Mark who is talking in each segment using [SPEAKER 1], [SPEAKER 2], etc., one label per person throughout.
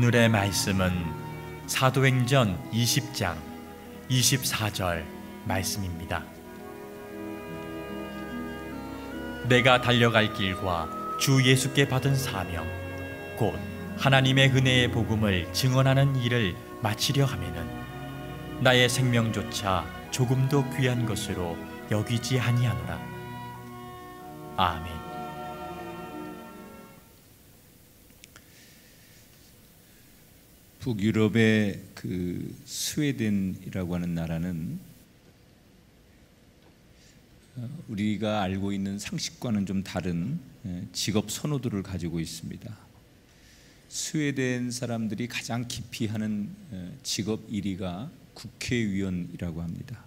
[SPEAKER 1] 오늘의 말씀은 사도행전 20장 24절 말씀입니다. 내가 달려갈 길과 주 예수께 받은 사명, 곧 하나님의 은혜의 복음을 증언하는 일을 마치려 하면은 나의 생명조차 조금도 귀한 것으로 여기지 아니하노라. 아멘.
[SPEAKER 2] 북유럽의 그 스웨덴이라고 하는 나라는 우리가 알고 있는 상식과는 좀 다른 직업 선호도를 가지고 있습니다. 스웨덴 사람들이 가장 깊이 하는 직업 1위가 국회의원이라고 합니다.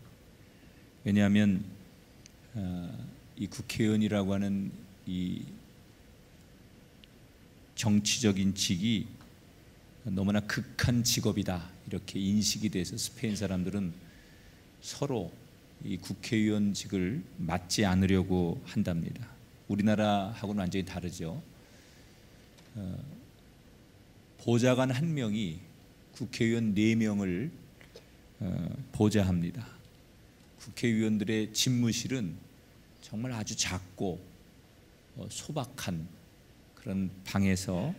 [SPEAKER 2] 왜냐하면 이 국회의원이라고 하는 이 정치적인 직이 너무나 극한 직업이다 이렇게 인식이 돼서 스페인 사람들은 서로 이 국회의원직을 맡지 않으려고 한답니다. 우리나라하고는 완전히 다르죠. 보좌관 1명이 국회의원 4명을 보좌합니다. 국회의원들의 집무실은 정말 아주 작고 소박한 그런 방에서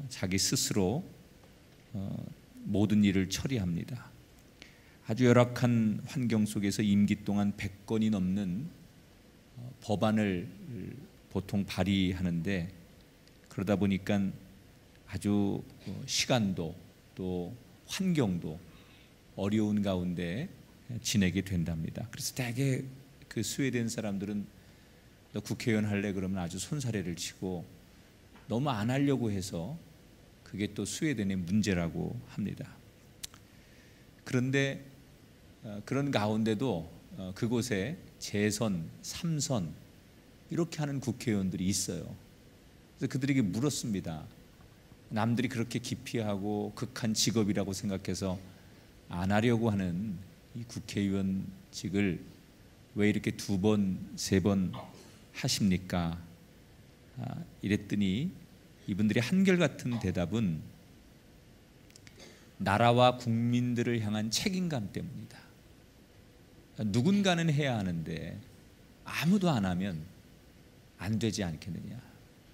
[SPEAKER 2] 자기 스스로 모든 일을 처리합니다. 아주 열악한 환경 속에서 임기 동안 100건이 넘는 법안을 보통 발의하는데, 그러다 보니까 아주 시간도 또 환경도 어려운 가운데 지내게 된답니다. 그래서 대개 그 스웨덴 사람들은 너 국회의원 할래? 그러면 아주 손사래를 치고 너무 안 하려고 해서 그게 또 스웨덴의 문제라고 합니다. 그런데 그런 가운데도 그곳에 재선, 3선 이렇게 하는 국회의원들이 있어요. 그래서 그들에게 물었습니다. 남들이 그렇게 기피하고 극한 직업이라고 생각해서 안 하려고 하는 이 국회의원직을 왜 이렇게 2번, 3번 하십니까? 이랬더니 이분들이 한결같은 대답은 나라와 국민들을 향한 책임감 때문이다. 누군가는 해야 하는데 아무도 안 하면 안 되지 않겠느냐.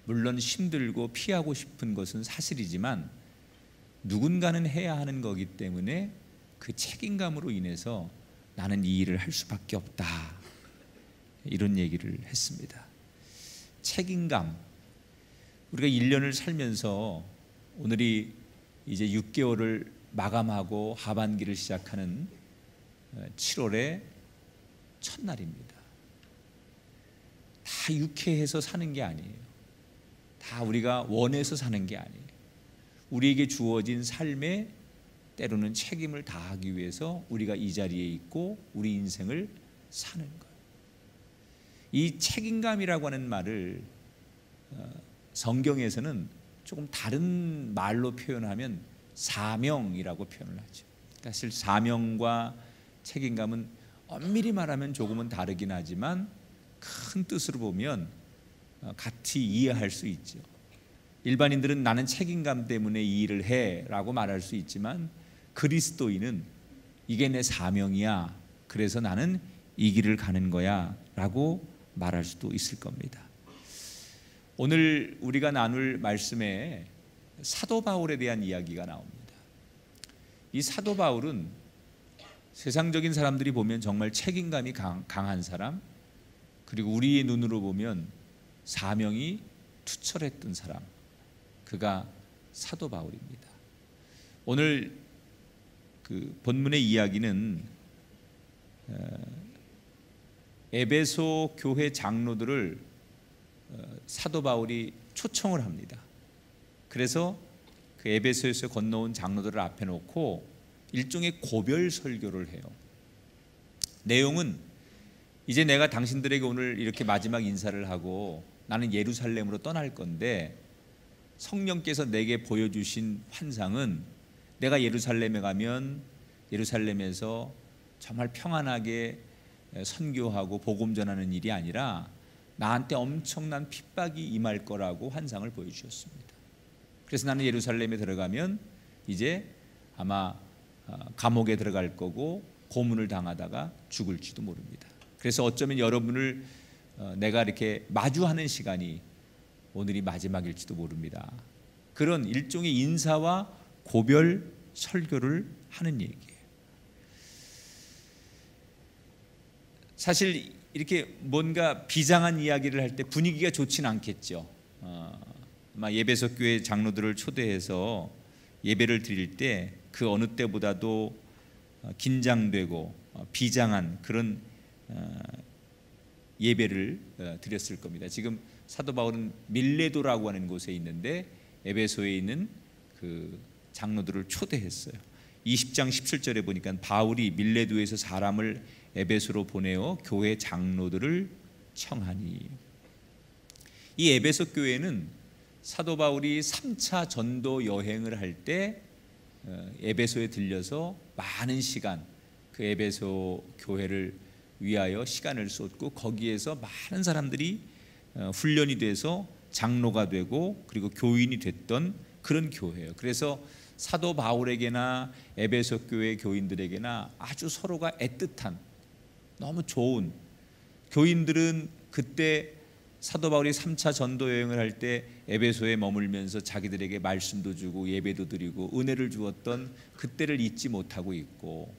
[SPEAKER 2] 물론 힘들고 피하고 싶은 것은 사실이지만 누군가는 해야 하는 거기 때문에 그 책임감으로 인해서 나는 이 일을 할 수밖에 없다. 이런 얘기를 했습니다. 책임감. 우리가 1년을 살면서 오늘이 이제 6개월을 마감하고 하반기를 시작하는 7월의 첫날입니다. 다 유쾌해서 사는 게 아니에요. 다 우리가 원해서 사는 게 아니에요. 우리에게 주어진 삶에 때로는 책임을 다하기 위해서 우리가 이 자리에 있고 우리 인생을 사는 거예요. 이 책임감이라고 하는 말을 성경에서는 조금 다른 말로 표현하면 사명이라고 표현을 하죠. 사실 사명과 책임감은 엄밀히 말하면 조금은 다르긴 하지만 큰 뜻으로 보면 같이 이해할 수 있죠. 일반인들은 나는 책임감 때문에 이 일을 해 라고 말할 수 있지만 그리스도인은 이게 내 사명이야, 그래서 나는 이 길을 가는 거야 라고 말할 수도 있을 겁니다. 오늘 우리가 나눌 말씀에 사도 바울에 대한 이야기가 나옵니다. 이 사도 바울은 세상적인 사람들이 보면 정말 책임감이 강한 사람, 그리고 우리의 눈으로 보면 사명이 투철했던 사람, 그가 사도 바울입니다. 오늘 그 본문의 이야기는 에베소 교회 장로들을 사도 바울이 초청을 합니다. 그래서 그 에베소에서 건너온 장로들을 앞에 놓고 일종의 고별 설교를 해요. 내용은 이제 내가 당신들에게 오늘 이렇게 마지막 인사를 하고 나는 예루살렘으로 떠날 건데 성령께서 내게 보여주신 환상은 내가 예루살렘에 가면 예루살렘에서 정말 평안하게 선교하고 복음 전하는 일이 아니라 나한테 엄청난 핍박이 임할 거라고 환상을 보여주셨습니다. 그래서 나는 예루살렘에 들어가면 이제 아마 감옥에 들어갈 거고 고문을 당하다가 죽을지도 모릅니다. 그래서 어쩌면 여러분을 내가 이렇게 마주하는 시간이 오늘이 마지막일지도 모릅니다. 그런 일종의 인사와 고별 설교를 하는 얘기예요. 사실 이렇게 뭔가 비장한 이야기를 할 때 분위기가 좋지는 않겠죠. 아마 예배석 교회 장로들을 초대해서 예배를 드릴 때 그 어느 때보다도 긴장되고 비장한 그런 예배를 드렸을 겁니다. 지금 사도 바울은 밀레도라고 하는 곳에 있는데 에베소에 있는 그 장로들을 초대했어요. 20장 17절에 보니까 바울이 밀레도에서 사람을 에베소로 보내어 교회 장로들을 청하니, 이 에베소 교회는 사도 바울이 3차 전도 여행을 할 때 에베소에 들려서 많은 시간 그 에베소 교회를 위하여 시간을 쏟고 거기에서 많은 사람들이 훈련이 돼서 장로가 되고 그리고 교인이 됐던 그런 교회예요. 그래서 사도 바울에게나 에베소 교회 교인들에게나 아주 서로가 애틋한 너무 좋은, 교인들은 그때 사도 바울이 3차 전도 여행을 할 때 에베소에 머물면서 자기들에게 말씀도 주고 예배도 드리고 은혜를 주었던 그때를 잊지 못하고 있고,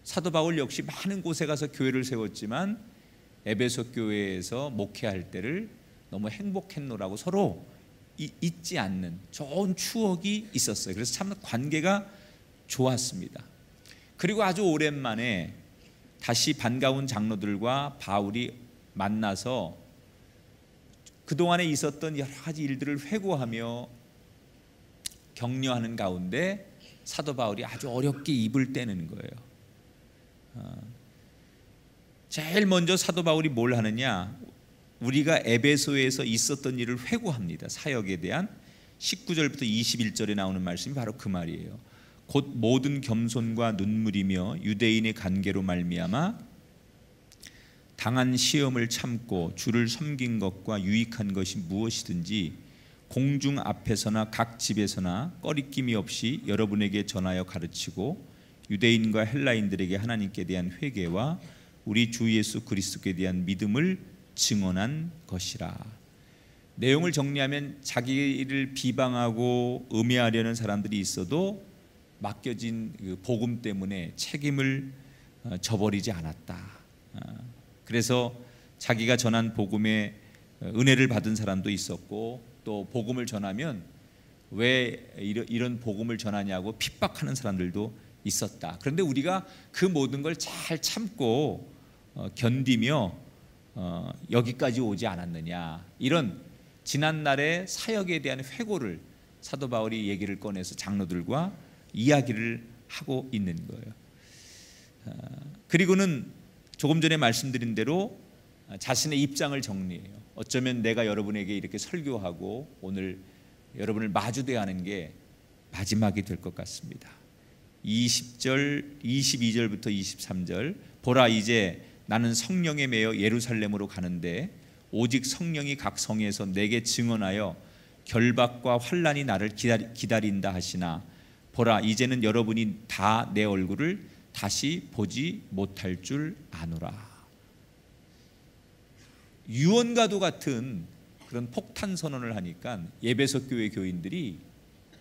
[SPEAKER 2] 사도 바울 역시 많은 곳에 가서 교회를 세웠지만 에베소 교회에서 목회할 때를 너무 행복했노라고 서로 잊지 않는 좋은 추억이 있었어요. 그래서 참 관계가 좋았습니다. 그리고 아주 오랜만에 다시 반가운 장로들과 바울이 만나서 그동안에 있었던 여러 가지 일들을 회고하며 격려하는 가운데 사도 바울이 아주 어렵게 입을 떼는 거예요. 제일 먼저 사도 바울이 뭘 하느냐, 우리가 에베소에서 있었던 일을 회고합니다. 사역에 대한 19절부터 21절에 나오는 말씀이 바로 그 말이에요. 곧 모든 겸손과 눈물이며 유대인의 간계로 말미암아 당한 시험을 참고 주를 섬긴 것과 유익한 것이 무엇이든지 공중 앞에서나 각 집에서나 꺼리낌이 없이 여러분에게 전하여 가르치고 유대인과 헬라인들에게 하나님께 대한 회개와 우리 주 예수 그리스도에 대한 믿음을 증언한 것이라. 내용을 정리하면 자기를 비방하고 음해하려는 사람들이 있어도 맡겨진 그 복음 때문에 책임을 져버리지 않았다. 그래서 자기가 전한 복음에 은혜를 받은 사람도 있었고, 또 복음을 전하면 왜 이런 복음을 전하냐고 핍박하는 사람들도 있었다. 그런데 우리가 그 모든 걸 잘 참고 견디며 여기까지 오지 않았느냐, 이런 지난날의 사역에 대한 회고를 사도 바울이 얘기를 꺼내서 장로들과 이야기를 하고 있는 거예요. 그리고는 조금 전에 말씀드린 대로 자신의 입장을 정리해요. 어쩌면 내가 여러분에게 이렇게 설교하고 오늘 여러분을 마주대야 하는 게 마지막이 될 것 같습니다. 20절, 22절부터 23절, 보라 이제 나는 성령에 매여 예루살렘으로 가는데 오직 성령이 각 성에서 내게 증언하여 결박과 환난이 나를 기다린다 하시나 보라 이제는 여러분이 다 내 얼굴을 다시 보지 못할 줄 아노라. 유언과도 같은 그런 폭탄 선언을 하니까 에베소 교회 교인들이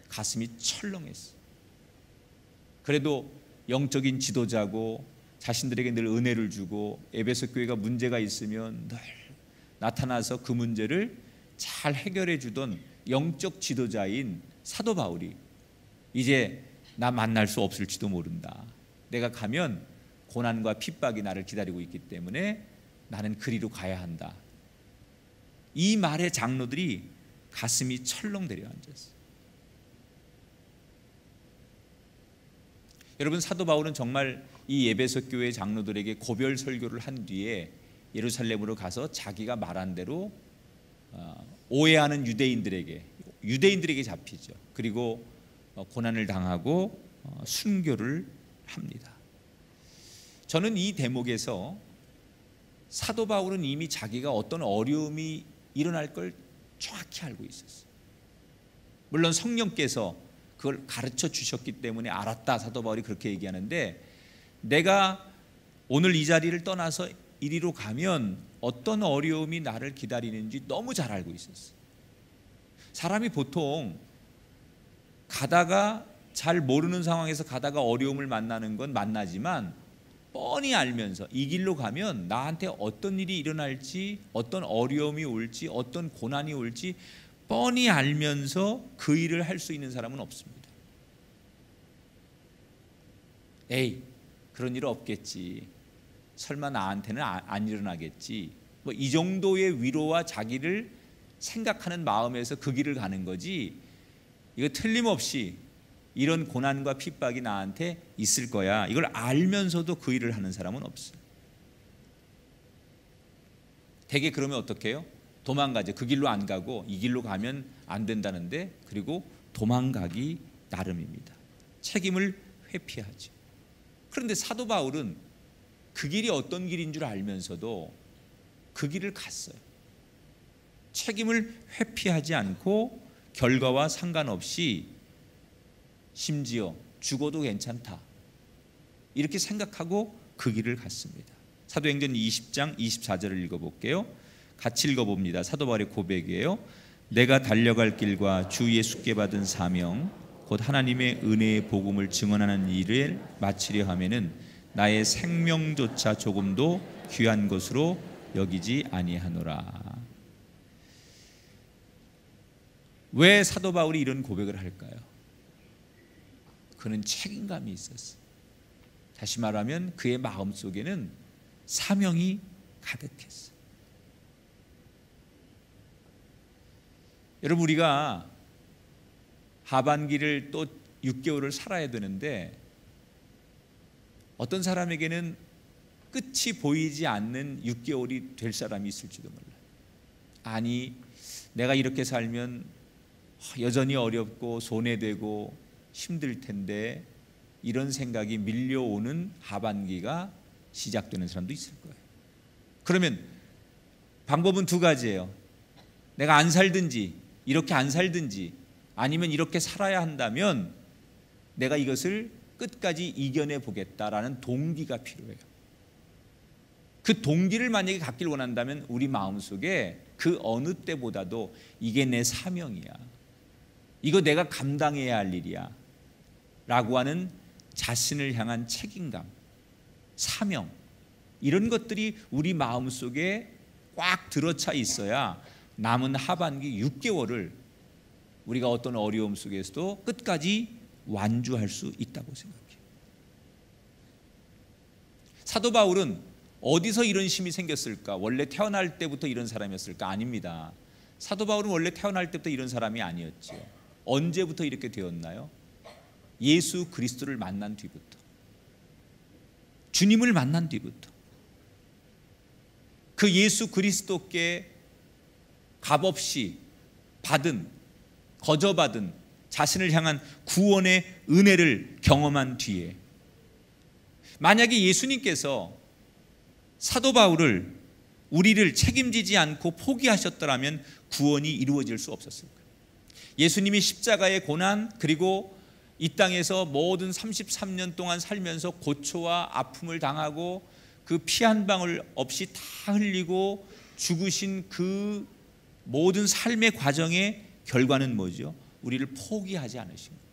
[SPEAKER 2] 가슴이 철렁했어요. 그래도 영적인 지도자고 자신들에게 늘 은혜를 주고 에베소 교회가 문제가 있으면 늘 나타나서 그 문제를 잘 해결해 주던 영적 지도자인 사도 바울이 이제 나 만날 수 없을지도 모른다. 내가 가면 고난과 핍박이 나를 기다리고 있기 때문에 나는 그리로 가야 한다. 이 말에 장로들이 가슴이 철렁대려 앉았어요. 여러분, 사도 바울은 정말 이 에베소 교회 장로들에게 고별 설교를 한 뒤에 예루살렘으로 가서 자기가 말한 대로 오해하는 유대인들에게 잡히죠. 그리고 고난을 당하고 순교를 합니다. 저는 이 대목에서 사도 바울은 이미 자기가 어떤 어려움이 일어날 걸 정확히 알고 있었어요. 물론 성령께서 그걸 가르쳐 주셨기 때문에 알았다, 사도 바울이 그렇게 얘기하는데, 내가 오늘 이 자리를 떠나서 이리로 가면 어떤 어려움이 나를 기다리는지 너무 잘 알고 있었어. 사람이 보통 가다가 잘 모르는 상황에서 가다가 어려움을 만나는 건 만나지만, 뻔히 알면서 이 길로 가면 나한테 어떤 일이 일어날지, 어떤 어려움이 올지, 어떤 고난이 올지 뻔히 알면서 그 일을 할 수 있는 사람은 없습니다. 에이, 그런 일 없겠지, 설마 나한테는 안 일어나겠지, 뭐 이 정도의 위로와 자기를 생각하는 마음에서 그 길을 가는 거지, 이거 틀림없이 이런 고난과 핍박이 나한테 있을 거야, 이걸 알면서도 그 일을 하는 사람은 없어요. 대개 그러면 어떻게 해요? 도망가죠. 그 길로 안 가고 이 길로 가면 안 된다는데, 그리고 도망가기 나름입니다. 책임을 회피하죠. 그런데 사도 바울은 그 길이 어떤 길인 줄 알면서도 그 길을 갔어요. 책임을 회피하지 않고 결과와 상관없이 심지어 죽어도 괜찮다, 이렇게 생각하고 그 길을 갔습니다. 사도행전 20장 24절을 읽어볼게요. 같이 읽어봅니다. 사도 바울의 고백이에요. 내가 달려갈 길과 주 예수께 받은 사명, 곧 하나님의 은혜의 복음을 증언하는 일을 마치려 하면은 나의 생명조차 조금도 귀한 것으로 여기지 아니하노라. 왜 사도 바울이 이런 고백을 할까요? 그는 책임감이 있었어요. 다시 말하면 그의 마음속에는 사명이 가득했어요. 여러분, 우리가 하반기를 또 6개월을 살아야 되는데, 어떤 사람에게는 끝이 보이지 않는 6개월이 될 사람이 있을지도 몰라요. 아니, 내가 이렇게 살면 여전히 어렵고 손해되고 힘들 텐데, 이런 생각이 밀려오는 하반기가 시작되는 사람도 있을 거예요. 그러면 방법은 두 가지예요. 내가 안 살든지, 이렇게 안 살든지, 아니면 이렇게 살아야 한다면 내가 이것을 끝까지 이겨내 보겠다라는 동기가 필요해요. 그 동기를 만약에 갖길 원한다면 우리 마음속에 그 어느 때보다도 이게 내 사명이야, 이거 내가 감당해야 할 일이야 라고 하는 자신을 향한 책임감, 사명, 이런 것들이 우리 마음속에 꽉 들어차 있어야 남은 하반기 6개월을 우리가 어떤 어려움 속에서도 끝까지 완주할 수 있다고 생각해요. 사도 바울은 어디서 이런 힘이 생겼을까? 원래 태어날 때부터 이런 사람이었을까? 아닙니다. 사도 바울은 원래 태어날 때부터 이런 사람이 아니었죠. 언제부터 이렇게 되었나요? 예수 그리스도를 만난 뒤부터, 주님을 만난 뒤부터, 그 예수 그리스도께 값없이 받은, 거저받은 자신을 향한 구원의 은혜를 경험한 뒤에, 만약에 예수님께서 사도 바울을, 우리를 책임지지 않고 포기하셨더라면 구원이 이루어질 수 없었을 거예요. 예수님이 십자가의 고난, 그리고 이 땅에서 모든 33년 동안 살면서 고초와 아픔을 당하고 그 피 한 방울 없이 다 흘리고 죽으신 그 모든 삶의 과정의 결과는 뭐죠? 우리를 포기하지 않으신 거예요.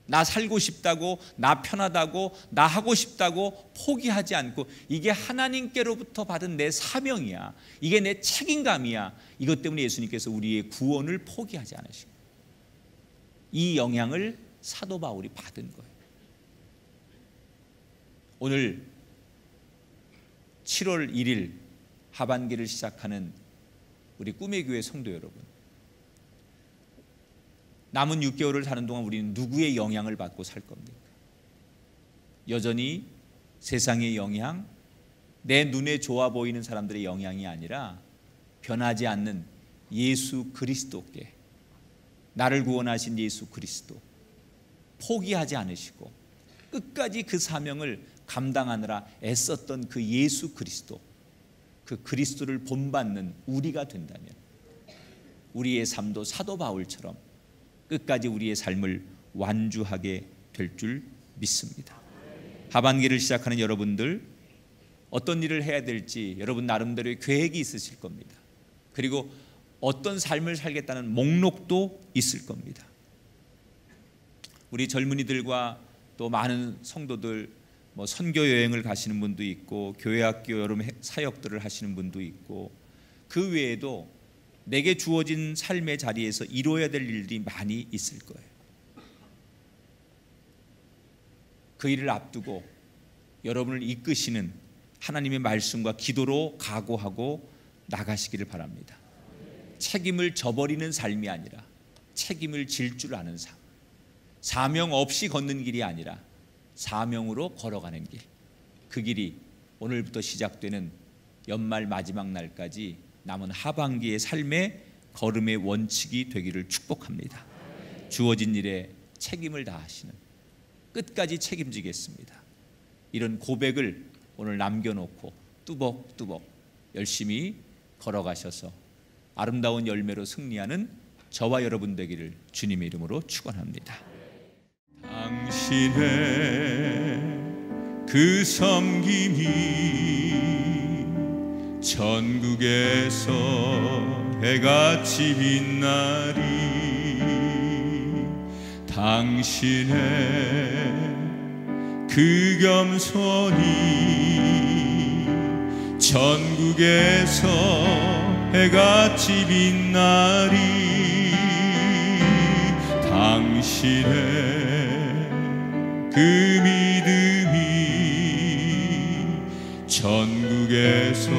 [SPEAKER 2] 나 살고 싶다고, 나 편하다고, 나 하고 싶다고 포기하지 않고, 이게 하나님께로부터 받은 내 사명이야, 이게 내 책임감이야, 이것 때문에 예수님께서 우리의 구원을 포기하지 않으신 거예요. 이 영향을 사도 바울이 받은 거예요. 오늘 7월 1일 하반기를 시작하는 우리 꿈의 교회 성도 여러분, 남은 6개월을 사는 동안 우리는 누구의 영향을 받고 살 겁니까? 여전히 세상의 영향, 내 눈에 좋아 보이는 사람들의 영향이 아니라 변하지 않는 예수 그리스도께, 나를 구원하신 예수 그리스도, 포기하지 않으시고 끝까지 그 사명을 감당하느라 애썼던 그 예수 그리스도, 그 그리스도를 본받는 우리가 된다면, 우리의 삶도 사도 바울처럼 끝까지 우리의 삶을 완주하게 될 줄 믿습니다. 하반기를 시작하는 여러분들, 어떤 일을 해야 될지 여러분 나름대로의 계획이 있으실 겁니다. 그리고 어떤 삶을 살겠다는 목록도 있을 겁니다. 우리 젊은이들과 또 많은 성도들, 선교 여행을 가시는 분도 있고 교회학교 여러 사역들을 하시는 분도 있고, 그 외에도 내게 주어진 삶의 자리에서 이루어야 될 일들이 많이 있을 거예요. 그 일을 앞두고 여러분을 이끄시는 하나님의 말씀과 기도로 각오하고 나가시기를 바랍니다. 책임을 져버리는 삶이 아니라 책임을 질 줄 아는 삶, 사명 없이 걷는 길이 아니라 사명으로 걸어가는 길, 그 길이 오늘부터 시작되는 연말 마지막 날까지 남은 하반기의 삶의 걸음의 원칙이 되기를 축복합니다. 주어진 일에 책임을 다하시는, 끝까지 책임지겠습니다, 이런 고백을 오늘 남겨놓고 뚜벅뚜벅 열심히 걸어가셔서 아름다운 열매로 승리하는 저와 여러분 되기를 주님의 이름으로 축원합니다.
[SPEAKER 3] 당신의 그 섬김이 전국에서 해같이 빛나리. 당신의 그 겸손이 전국에서 해같이 빛나리. 당신의 그 믿음이 전국에서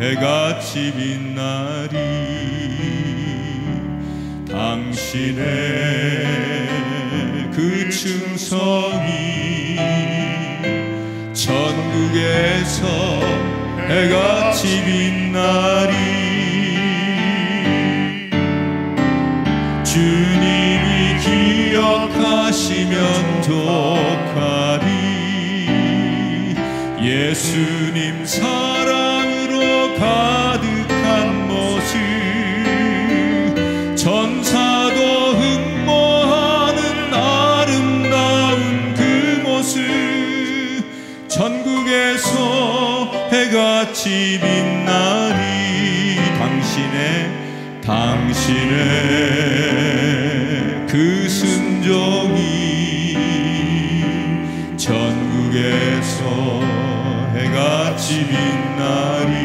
[SPEAKER 3] 해같이 빛나리. 당신의 그 충성이 전국에서 해같이 빛나리. 주님이 기억하시면 좋하리. 예수님 사랑으로 가득한 모습, 전사도 흠모하는 아름다운 그 모습, 전국에서 해같이 빛나리. 당신의 그 순종이 전국에서 해같이 빛나리.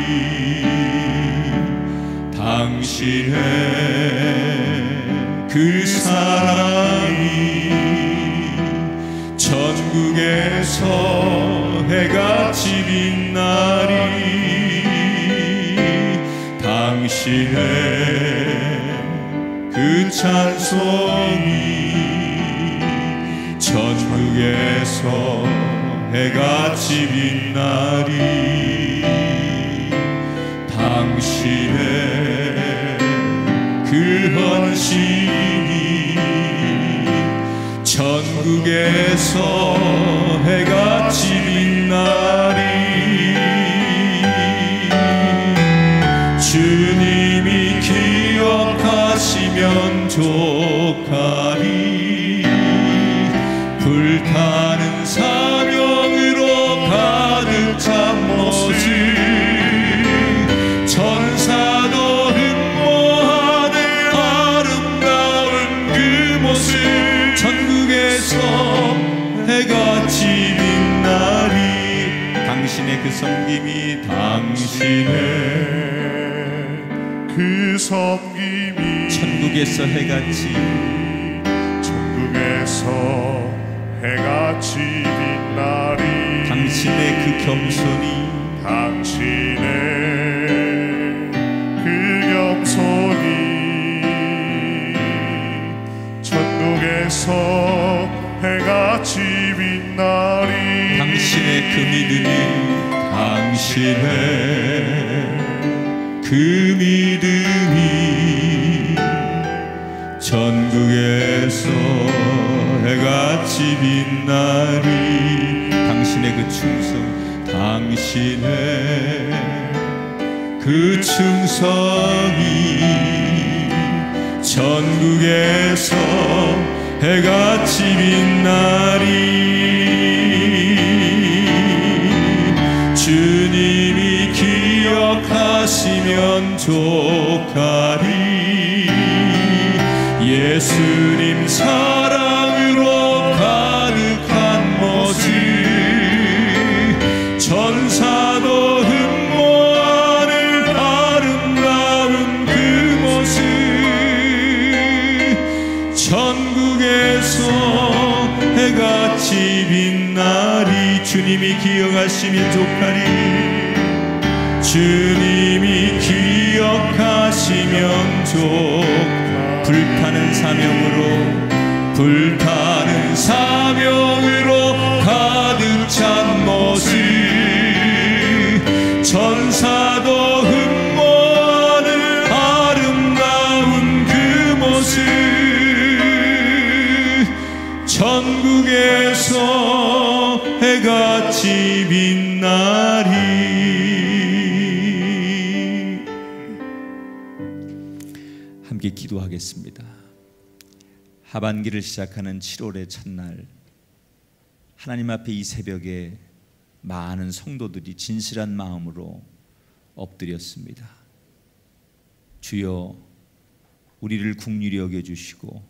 [SPEAKER 3] 당신의 그 사랑이 전국에서 해같이 빛나리. 당신의 그 찬송이 전국에서 해같이 빛나리. 당신의 그 헌신이 전국에서 해같이 빛나리. 주님이 기억하시면 좋하리. 불타는 사명으로 가득 찬 모습, 전사도 흠모하는 아름다운 그 모습, 전국에서 해같이 빛나리. 당신의 그 섬김이, 당신의 그 섬김이 천국에서 해같이, 천국에서 해같이 빛나리. 당신의 그 겸손이, 당신의 그 겸손이 천국에서 해같이 빛나리. 당신의 그 믿음이, 당신의 그 믿음이 전국에서 해같이 빛나리. 당신의 그 충성, 당신의 그 충성이 천국에서 해같이 빛나리. 주님이 기억하시면 족하리. 예수님 사랑으로 가득한 모습, 천사도 흠모하는 아름다운 그 모습, 천국에서 해같이 빛나리. 주님이 기억하시면 족하리. 주님이 기억하시면 족하리. 불타는 사명으로 가득 찬 모습, 천사도 흠모하는 아름다운 그 모습, 천국에서 해같이 빛나리. 함께 기도하겠습니다. 하반기를 시작하는 7월의 첫날, 하나님 앞에 이 새벽에 많은 성도들이 진실한 마음으로 엎드렸습니다. 주여, 우리를 긍휼히 여겨주시고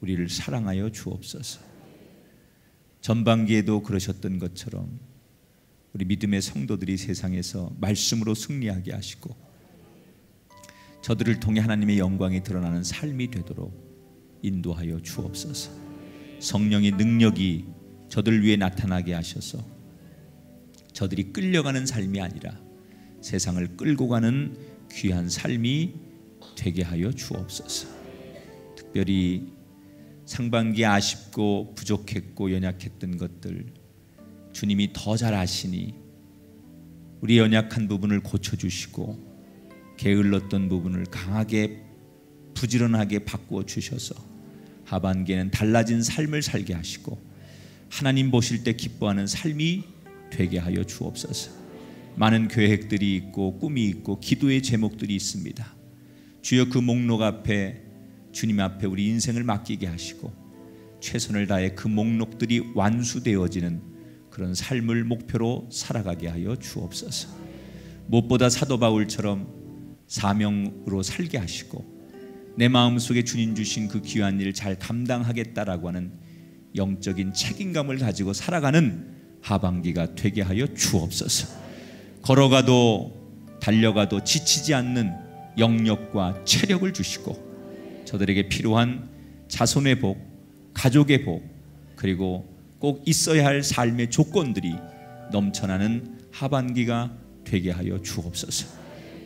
[SPEAKER 3] 우리를 사랑하여 주옵소서. 전반기에도 그러셨던 것처럼 우리 믿음의 성도들이 세상에서 말씀으로 승리하게 하시고 저들을 통해 하나님의 영광이 드러나는 삶이 되도록 인도하여 주옵소서. 성령의 능력이 저들 위해 나타나게 하셔서 저들이 끌려가는 삶이 아니라 세상을 끌고 가는 귀한 삶이 되게 하여 주옵소서. 특별히 상반기에 아쉽고 부족했고 연약했던 것들 주님이 더 잘 아시니 우리 연약한 부분을 고쳐주시고 게을렀던 부분을 강하게 부지런하게 바꾸어 주셔서 하반기에는 달라진 삶을 살게 하시고 하나님 보실 때 기뻐하는 삶이 되게 하여 주옵소서. 많은 계획들이 있고 꿈이 있고 기도의 제목들이 있습니다. 주여, 그 목록 앞에 주님 앞에 우리 인생을 맡기게 하시고 최선을 다해 그 목록들이 완수되어지는 그런 삶을 목표로 살아가게 하여 주옵소서. 무엇보다 사도 바울처럼 사명으로 살게 하시고 내 마음속에 주님 주신 그 귀한 일을 잘 감당하겠다라고 하는 영적인 책임감을 가지고 살아가는 하반기가 되게 하여 주옵소서. 걸어가도 달려가도 지치지 않는 영력과 체력을 주시고 저들에게 필요한 자손의 복, 가족의 복, 그리고 꼭 있어야 할 삶의 조건들이 넘쳐나는 하반기가 되게 하여 주옵소서.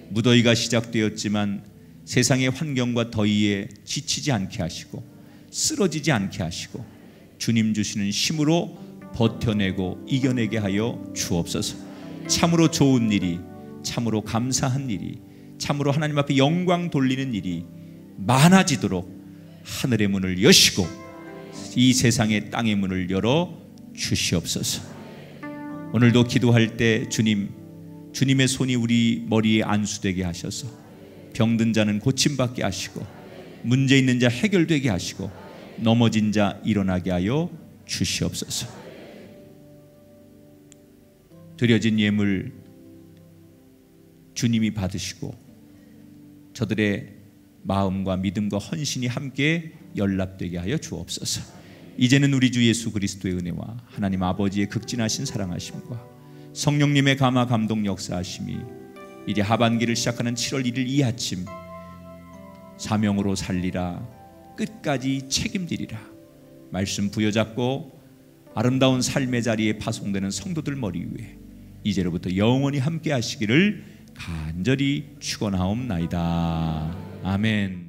[SPEAKER 3] 무더위가 시작되었지만 세상의 환경과 더위에 지치지 않게 하시고 쓰러지지 않게 하시고 주님 주시는 힘으로 버텨내고 이겨내게 하여 주옵소서. 참으로 좋은 일이, 참으로 감사한 일이, 참으로 하나님 앞에 영광 돌리는 일이 많아지도록 하늘의 문을 여시고 이 세상의 땅의 문을 열어 주시옵소서. 오늘도 기도할 때 주님의 손이 우리 머리에 안수되게 하셔서 병든 자는 고침받게 하시고 문제 있는 자 해결되게 하시고 넘어진 자 일어나게 하여 주시옵소서. 드려진 예물 주님이 받으시고 저들의 마음과 믿음과 헌신이 함께 연합되게 하여 주옵소서. 이제는 우리 주 예수 그리스도의 은혜와 하나님 아버지의 극진하신 사랑하심과 성령님의 감화 감동 역사하심이 이제 하반기를 시작하는 7월 1일 이 아침 사명으로 살리라, 끝까지 책임지리라 말씀 부여잡고 아름다운 삶의 자리에 파송되는 성도들 머리 위에 이제로부터 영원히 함께 하시기를 간절히 축원하옵나이다. 아멘.